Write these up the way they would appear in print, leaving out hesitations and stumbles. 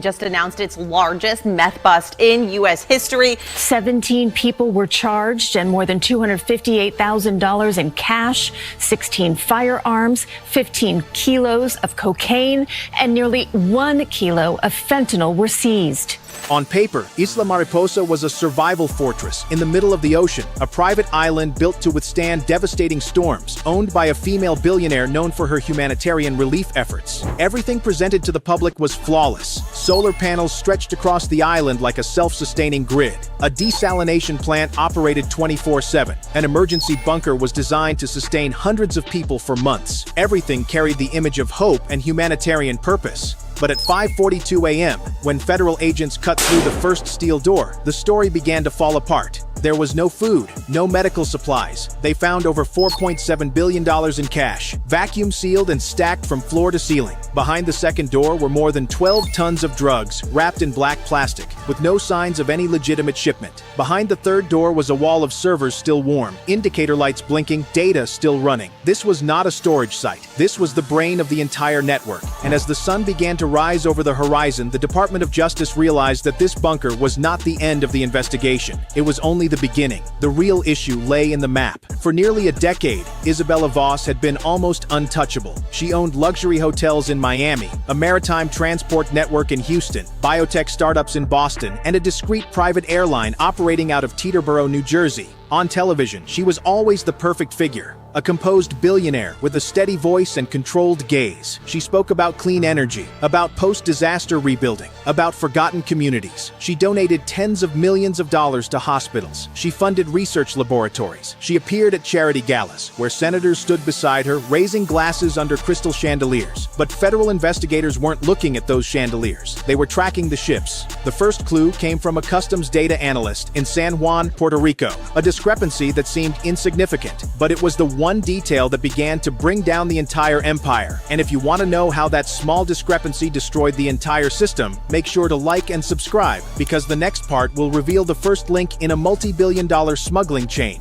Just announced its largest meth bust in U.S. history. 17 people were charged and more than $258,000 in cash, 16 firearms, 15 kilos of cocaine, and nearly 1 kilo of fentanyl were seized. On paper, Isla Mariposa was a survival fortress in the middle of the ocean, a private island built to withstand devastating storms, owned by a female billionaire known for her humanitarian relief efforts. Everything presented to the public was flawless. Solar panels stretched across the island like a self-sustaining grid. A desalination plant operated 24/7. An emergency bunker was designed to sustain hundreds of people for months. Everything carried the image of hope and humanitarian purpose. But at 5:42 a.m., when federal agents cut through the first steel door, the story began to fall apart. There was no food, no medical supplies. They found over $4.7 billion in cash, vacuum-sealed and stacked from floor to ceiling. Behind the second door were more than 12 tons of drugs, wrapped in black plastic, with no signs of any legitimate shipment. Behind the third door was a wall of servers still warm, indicator lights blinking, data still running. This was not a storage site. This was the brain of the entire network. And as the sun began to rise over the horizon, the Department of Justice realized that this bunker was not the end of the investigation. It was only the beginning. The real issue lay in the map. For nearly a decade, Isabella Vos had been almost untouchable. She owned luxury hotels in Miami, a maritime transport network in Houston, biotech startups in Boston, and a discreet private airline operating out of Teterboro, New Jersey. On television, she was always the perfect figure. A composed billionaire with a steady voice and controlled gaze. She spoke about clean energy, about post-disaster rebuilding, about forgotten communities. She donated tens of millions of dollars to hospitals. She funded research laboratories. She appeared at charity galas, where senators stood beside her, raising glasses under crystal chandeliers. But federal investigators weren't looking at those chandeliers. They were tracking the ships. The first clue came from a customs data analyst in San Juan, Puerto Rico. A discrepancy that seemed insignificant, but it was the one detail that began to bring down the entire empire. And if you want to know how that small discrepancy destroyed the entire system, make sure to like and subscribe, because the next part will reveal the first link in a multi-billion-dollar smuggling chain.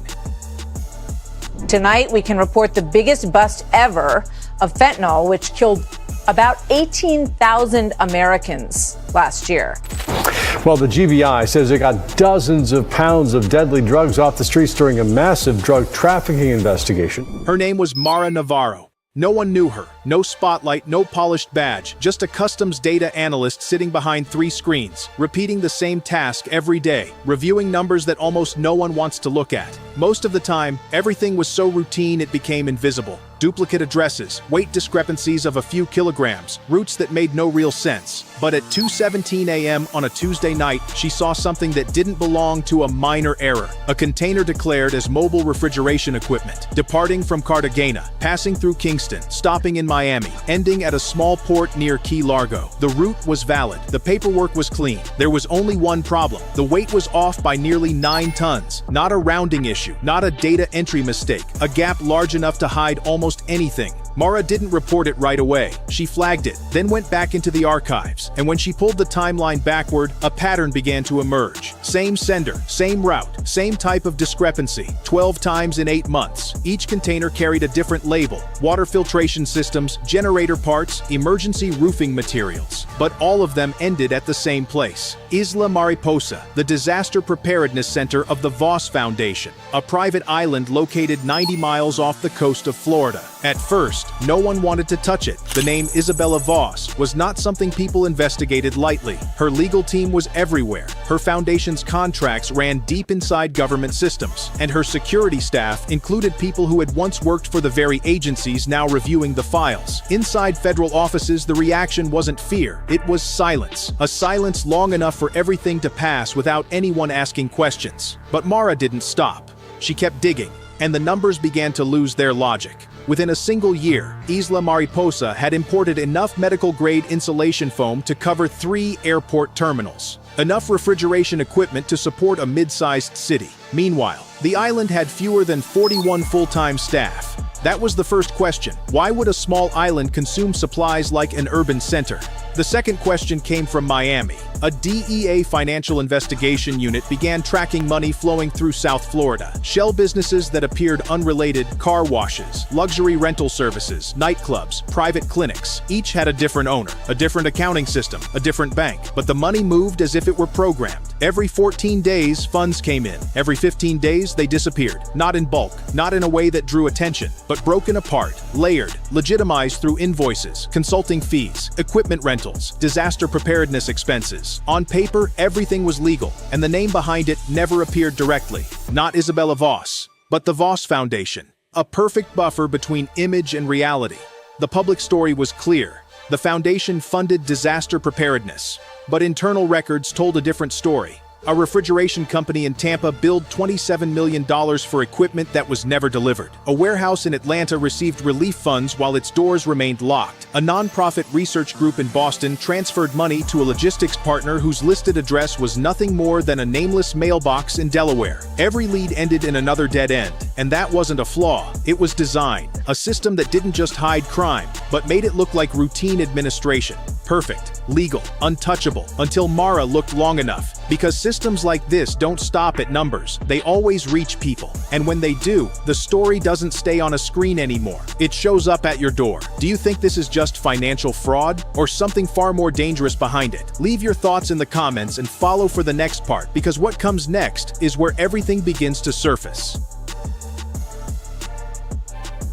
Tonight, we can report the biggest bust ever of fentanyl, which killed about 18,000 Americans last year. Well, the GBI says it got dozens of pounds of deadly drugs off the streets during a massive drug trafficking investigation. Her name was Mara Navarro. No one knew her. No spotlight, no polished badge, just a customs data analyst sitting behind 3 screens, repeating the same task every day, reviewing numbers that almost no one wants to look at. Most of the time, everything was so routine it became invisible. Duplicate addresses, weight discrepancies of a few kilograms, routes that made no real sense. But at 2:17 a.m. on a Tuesday night, she saw something that didn't belong to a minor error. A container declared as mobile refrigeration equipment, departing from Cartagena, passing through Kingston, stopping in Miami, ending at a small port near Key Largo. The route was valid. The paperwork was clean. There was only one problem. The weight was off by nearly 9 tons. Not a rounding issue, not a data entry mistake, a gap large enough to hide almost anything. Mara didn't report it right away. She flagged it, then went back into the archives. And when she pulled the timeline backward, a pattern began to emerge. Same sender, same route, same type of discrepancy. 12 times in 8 months. Each container carried a different label. Water filtration systems, generator parts, emergency roofing materials. But all of them ended at the same place. Isla Mariposa, the disaster preparedness center of the Vos Foundation, a private island located 90 miles off the coast of Florida. At first, no one wanted to touch it. The name Isabella Vos was not something people investigated lightly. Her legal team was everywhere. Her foundation's contracts ran deep inside government systems, and her security staff included people who had once worked for the very agencies now reviewing the files. Inside federal offices, the reaction wasn't fear, it was silence. A silence long enough for everything to pass without anyone asking questions. But Mara didn't stop. She kept digging, and the numbers began to lose their logic. Within a single year, Isla Mariposa had imported enough medical-grade insulation foam to cover 3 airport terminals. Enough refrigeration equipment to support a mid-sized city. Meanwhile, the island had fewer than 41 full-time staff. That was the first question. Why would a small island consume supplies like an urban center? The second question came from Miami. A DEA financial investigation unit began tracking money flowing through South Florida. Shell businesses that appeared unrelated, car washes, luxury rental services, nightclubs, private clinics, each had a different owner, a different accounting system, a different bank. But the money moved as if it were programmed. Every 14 days, funds came in. Every 15 days, they disappeared. Not in bulk, not in a way that drew attention, but broken apart, layered, legitimized through invoices, consulting fees, equipment rentals, disaster preparedness expenses. On paper, everything was legal, and the name behind it never appeared directly. Not Isabella Voss, but the Voss Foundation. A perfect buffer between image and reality. The public story was clear. The foundation funded disaster preparedness. But internal records told a different story. A refrigeration company in Tampa billed $27 million for equipment that was never delivered. A warehouse in Atlanta received relief funds while its doors remained locked. A nonprofit research group in Boston transferred money to a logistics partner whose listed address was nothing more than a nameless mailbox in Delaware. Every lead ended in another dead end. And that wasn't a flaw. It was design. A system that didn't just hide crime, but made it look like routine administration. Perfect, legal, untouchable, until Mara looked long enough. Because systems like this don't stop at numbers, they always reach people. And when they do, the story doesn't stay on a screen anymore. It shows up at your door. Do you think this is just financial fraud, or something far more dangerous behind it? Leave your thoughts in the comments and follow for the next part, because what comes next is where everything begins to surface.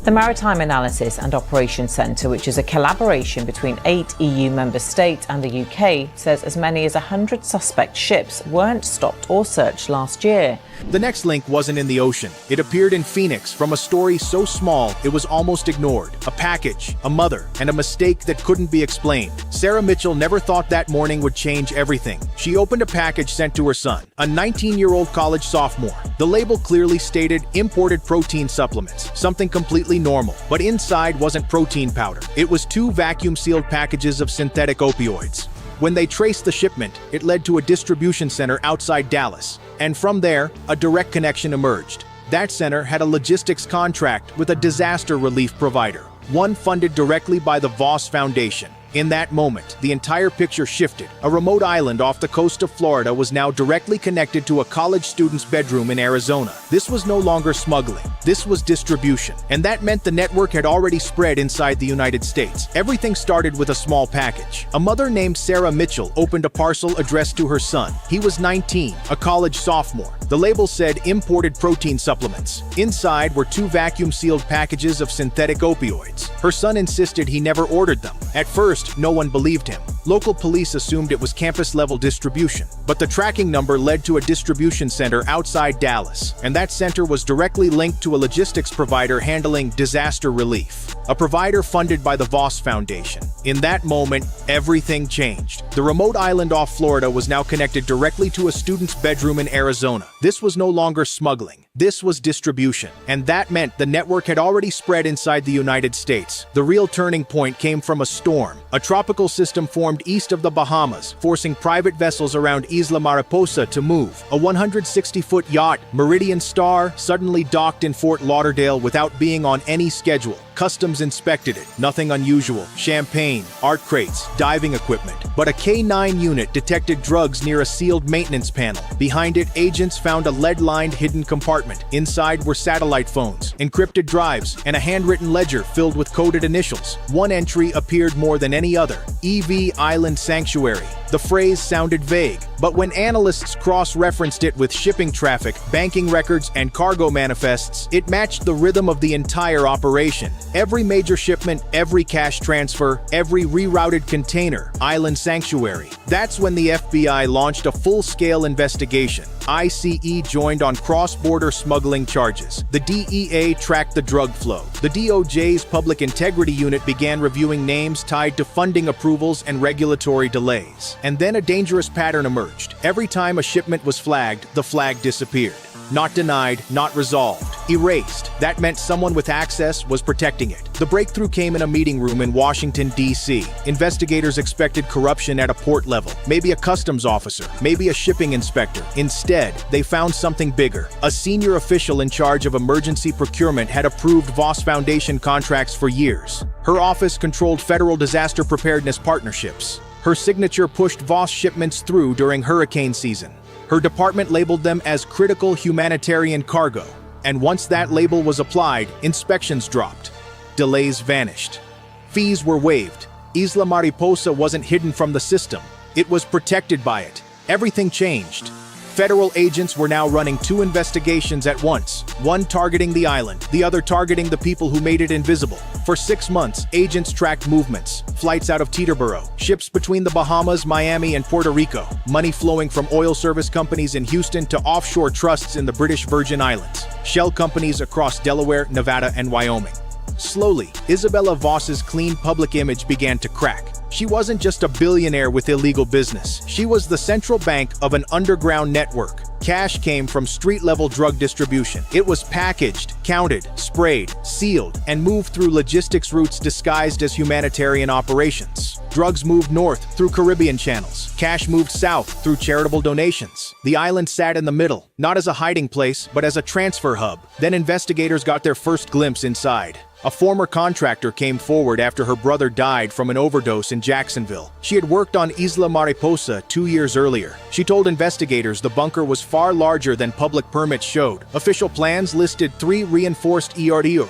The Maritime Analysis and Operations Centre, which is a collaboration between 8 EU member states and the UK, says as many as 100 suspect ships weren't stopped or searched last year. The next link wasn't in the ocean. It appeared in Phoenix from a story so small it was almost ignored. A package, a mother, and a mistake that couldn't be explained. Sarah Mitchell never thought that morning would change everything. She opened a package sent to her son, a 19-year-old college sophomore. The label clearly stated imported protein supplements, something completely normal. But inside wasn't protein powder. It was 2 vacuum-sealed packages of synthetic opioids. When they traced the shipment, it led to a distribution center outside Dallas. And from there, a direct connection emerged. That center had a logistics contract with a disaster relief provider, one funded directly by the Voss Foundation. In that moment, the entire picture shifted. A remote island off the coast of Florida was now directly connected to a college student's bedroom in Arizona. This was no longer smuggling. This was distribution. And that meant the network had already spread inside the United States. Everything started with a small package. A mother named Sarah Mitchell opened a parcel addressed to her son. He was 19, a college sophomore. The label said imported protein supplements. Inside were 2 vacuum-sealed packages of synthetic opioids. Her son insisted he never ordered them. At first, no one believed him. Local police assumed it was campus-level distribution, but the tracking number led to a distribution center outside Dallas, and that center was directly linked to a logistics provider handling disaster relief, a provider funded by the Voss Foundation. In that moment, everything changed. The remote island off Florida was now connected directly to a student's bedroom in Arizona. This was no longer smuggling. This was distribution, and that meant the network had already spread inside the United States. The real turning point came from a storm. A tropical system formed east of the Bahamas, forcing private vessels around Isla Mariposa to move. A 160-foot yacht, Meridian Star, suddenly docked in Fort Lauderdale without being on any schedule. Customs inspected it. Nothing unusual. Champagne, art crates, diving equipment. But a K-9 unit detected drugs near a sealed maintenance panel. Behind it, agents found a lead-lined hidden compartment. Inside were satellite phones, encrypted drives, and a handwritten ledger filled with coded initials. One entry appeared more than any other: EV Island Sanctuary. The phrase sounded vague, but when analysts cross-referenced it with shipping traffic, banking records, and cargo manifests, it matched the rhythm of the entire operation. Every major shipment, every cash transfer, every rerouted container, Island Sanctuary. That's when the FBI launched a full-scale investigation. ICE joined on cross-border smuggling charges. The DEA tracked the drug flow. The DOJ's Public Integrity Unit began reviewing names tied to funding approvals and regulatory delays. And then a dangerous pattern emerged. Every time a shipment was flagged, the flag disappeared. Not denied, not resolved. Erased. That meant someone with access was protecting it. The breakthrough came in a meeting room in Washington, D.C. Investigators expected corruption at a port level, maybe a customs officer, maybe a shipping inspector. Instead, they found something bigger. A senior official in charge of emergency procurement had approved Voss Foundation contracts for years. Her office controlled federal disaster preparedness partnerships. Her signature pushed Voss shipments through during hurricane season. Her department labeled them as critical humanitarian cargo, and once that label was applied, inspections dropped. Delays vanished. Fees were waived. Isla Mariposa wasn't hidden from the system. It was protected by it. Everything changed. Federal agents were now running 2 investigations at once, one targeting the island, the other targeting the people who made it invisible. For 6 months, agents tracked movements, flights out of Teterboro, ships between the Bahamas, Miami, and Puerto Rico, money flowing from oil service companies in Houston to offshore trusts in the British Virgin Islands, shell companies across Delaware, Nevada, and Wyoming. Slowly, Isabella Voss's clean public image began to crack. She wasn't just a billionaire with illegal business. She was the central bank of an underground network. Cash came from street-level drug distribution. It was packaged, counted, sprayed, sealed, and moved through logistics routes disguised as humanitarian operations. Drugs moved north through Caribbean channels. Cash moved south through charitable donations. The island sat in the middle, not as a hiding place, but as a transfer hub. Then investigators got their first glimpse inside. A former contractor came forward after her brother died from an overdose in Jacksonville. She had worked on Isla Mariposa 2 years earlier. She told investigators the bunker was far larger than public permits showed. Official plans listed 3 reinforced ERDR.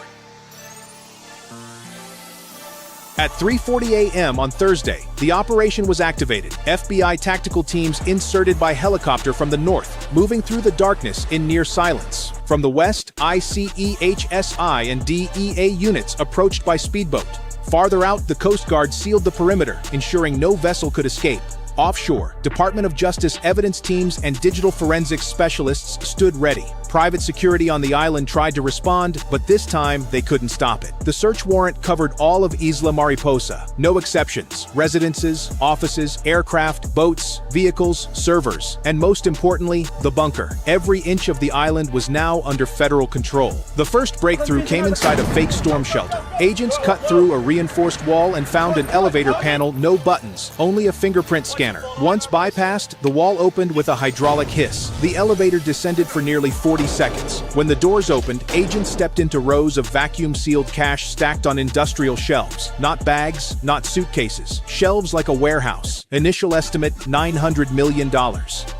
At 3:40 a.m. on Thursday, the operation was activated. FBI tactical teams inserted by helicopter from the north, moving through the darkness in near silence. From the west, ICEHSI and DEA units approached by speedboat. Farther out, the Coast Guard sealed the perimeter, ensuring no vessel could escape. Offshore, Department of Justice evidence teams and digital forensics specialists stood ready. Private security on the island tried to respond, but this time they couldn't stop it. The search warrant covered all of Isla Mariposa, no exceptions. Residences, offices, aircraft, boats, vehicles, servers, and most importantly, the bunker. Every inch of the island was now under federal control. The first breakthrough came inside a fake storm shelter. Agents cut through a reinforced wall and found an elevator panel, no buttons, only a fingerprint scanner. Once bypassed, the wall opened with a hydraulic hiss. The elevator descended for nearly 40 seconds. When the doors opened, agents stepped into rows of vacuum-sealed cash stacked on industrial shelves. Not bags, not suitcases. Shelves like a warehouse. Initial estimate, $900 million.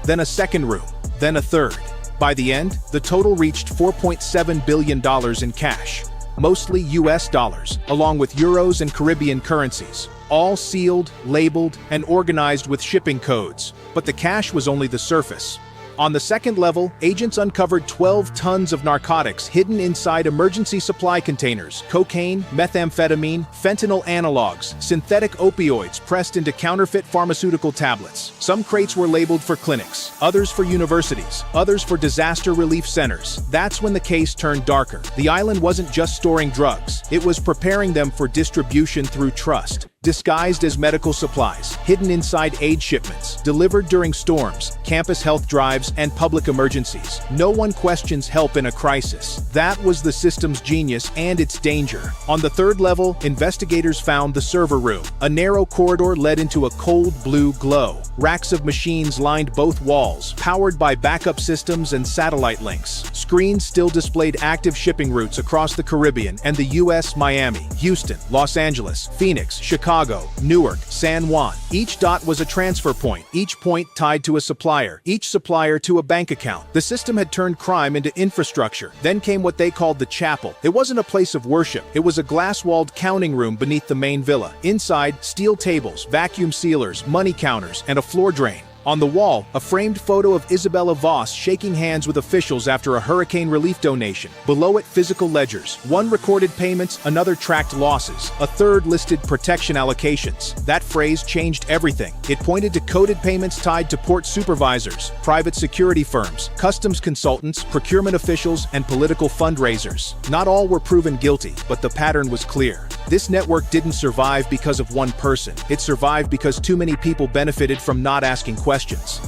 Then a second room. Then a third. By the end, the total reached $4.7 billion in cash. Mostly US dollars, along with euros and Caribbean currencies. All sealed, labeled, and organized with shipping codes. But the cash was only the surface. On the second level, agents uncovered 12 tons of narcotics hidden inside emergency supply containers: cocaine, methamphetamine, fentanyl analogs, synthetic opioids pressed into counterfeit pharmaceutical tablets. Some crates were labeled for clinics, others for universities, others for disaster relief centers. That's when the case turned darker. The island wasn't just storing drugs, it was preparing them for distribution through trust. Disguised as medical supplies, hidden inside aid shipments, delivered during storms, campus health drives, and public emergencies. No one questions help in a crisis. That was the system's genius and its danger. On the third level, investigators found the server room. A narrow corridor led into a cold blue glow. Racks of machines lined both walls, powered by backup systems and satellite links. Screens still displayed active shipping routes across the Caribbean and the U.S. Miami, Houston, Los Angeles, Phoenix, Chicago, Newark, San Juan. Each dot was a transfer point, each point tied to a supplier, each supplier to a bank account. The system had turned crime into infrastructure. Then came what they called the chapel. It wasn't a place of worship. It was a glass-walled counting room beneath the main villa. Inside, steel tables, vacuum sealers, money counters, and a floor drain. On the wall, a framed photo of Isabella Voss shaking hands with officials after a hurricane relief donation. Below it, physical ledgers. One recorded payments, another tracked losses. A third listed protection allocations. That phrase changed everything. It pointed to coded payments tied to port supervisors, private security firms, customs consultants, procurement officials, and political fundraisers. Not all were proven guilty, but the pattern was clear. This network didn't survive because of one person. It survived because too many people benefited from not asking questions.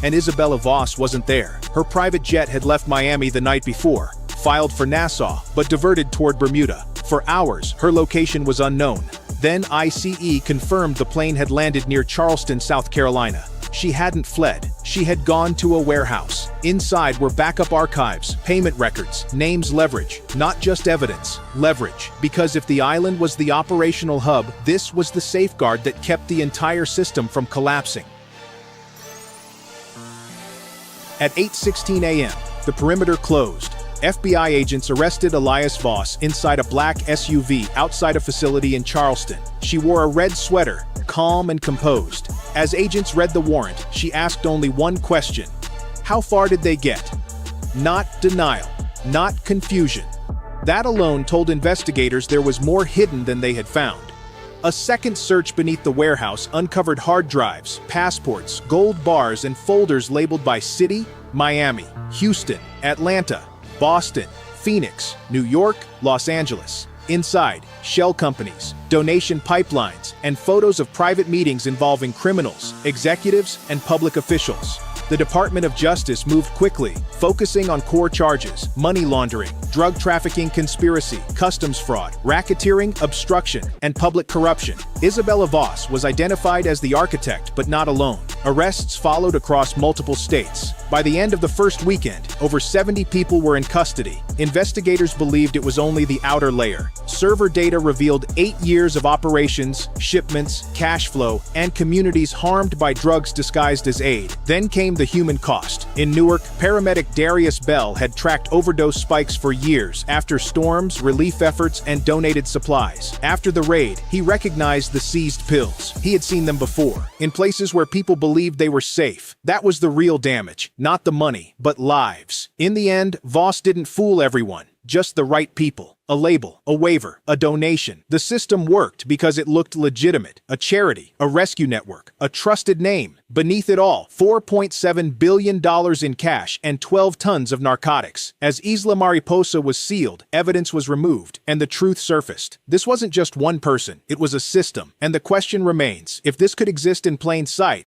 And Isabella Voss wasn't there. Her private jet had left Miami the night before, filed for Nassau, but diverted toward Bermuda. For hours, her location was unknown. Then ICE confirmed the plane had landed near Charleston, South Carolina. She hadn't fled. She had gone to a warehouse. Inside were backup archives, payment records, names, leverage. Not just evidence, leverage. Because if the island was the operational hub, this was the safeguard that kept the entire system from collapsing. At 8:16 a.m., the perimeter closed. FBI agents arrested Elias Voss inside a black SUV outside a facility in Charleston. She wore a red sweater, calm and composed. As agents read the warrant, she asked only one question. How far did they get? Not denial, not confusion. That alone told investigators there was more hidden than they had found. A second search beneath the warehouse uncovered hard drives, passports, gold bars, and folders labeled by city, Miami, Houston, Atlanta, Boston, Phoenix, New York, Los Angeles. Inside, shell companies, donation pipelines, and photos of private meetings involving criminals, executives, and public officials. The Department of Justice moved quickly, focusing on core charges: money laundering, drug trafficking conspiracy, customs fraud, racketeering, obstruction, and public corruption. Isabella Voss was identified as the architect, but not alone. Arrests followed across multiple states. By the end of the first weekend, over 70 people were in custody. Investigators believed it was only the outer layer. Server data revealed 8 years of operations, shipments, cash flow, and communities harmed by drugs disguised as aid. Then came the human cost. In Newark, paramedic Darius Bell had tracked overdose spikes for years after storms, relief efforts, and donated supplies. After the raid, he recognized the seized pills. He had seen them before, in places where people believed they were safe. That was the real damage, not the money, but lives. In the end, Voss didn't fool everyone, just the right people. A label, a waiver, a donation. The system worked because it looked legitimate. A charity, a rescue network, a trusted name. Beneath it all, $4.7 billion in cash and 12 tons of narcotics. As Isla Mariposa was sealed, evidence was removed, and the truth surfaced. This wasn't just one person, it was a system. And the question remains, if this could exist in plain sight,